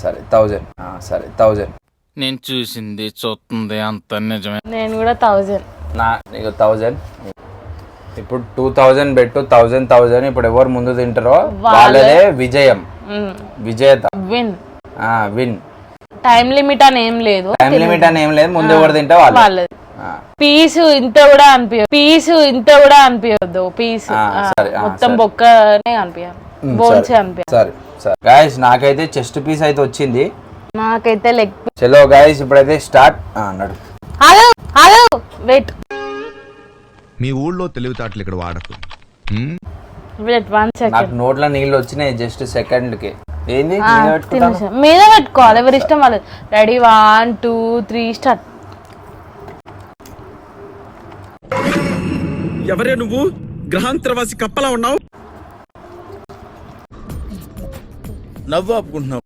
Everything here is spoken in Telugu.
సరే 1000. సరే 1000. నేను చూసింది చూస్తుంది అంత నిజమే. నేను కూడా 1000. నీకు 1000. ఇప్పుడు 2000 పెట్టు. 1000 ఇప్పుడు ఎవరు ముందు తింటారో వాళ్ళదే విజయం, విజేత, విన్. టైం లిమిట్ అని ఏం లేదు. ముందు ఎవరు తింటే వాళ్ళది. పీసు ఇంత కూడా అనిపించద్దు. పీస్ మొత్తం బొక్కనే అనిపించాలి, బోన్సే అనిపించాలి. సరే సరే గాయస్, నాకైతే చెస్ట్ పీస్ అయితే వచ్చింది, నాకైతే లెగ్. చలో గాయస్ ఇప్పుడైతే స్టార్ట్. నడు. వెయిట్, మీ ఊళ్ళో తెలివితేటలు ఇక్కడ వాడకు. Wait 1 second. నాకు నోట్లో నీళ్ళు వచ్చినాయి జస్ట్ సెకండ్ కి. ఏంది మీద పెట్టుకోవాలి, ఎవరి ఇష్టం వాళ్ళది. Ready 1 2 3 start. ఎవరే నువ్వు? గ్రహాంతరవాసి కప్పలా ఉన్నావు. నవ్వు ఆపుకుంటున్నావు.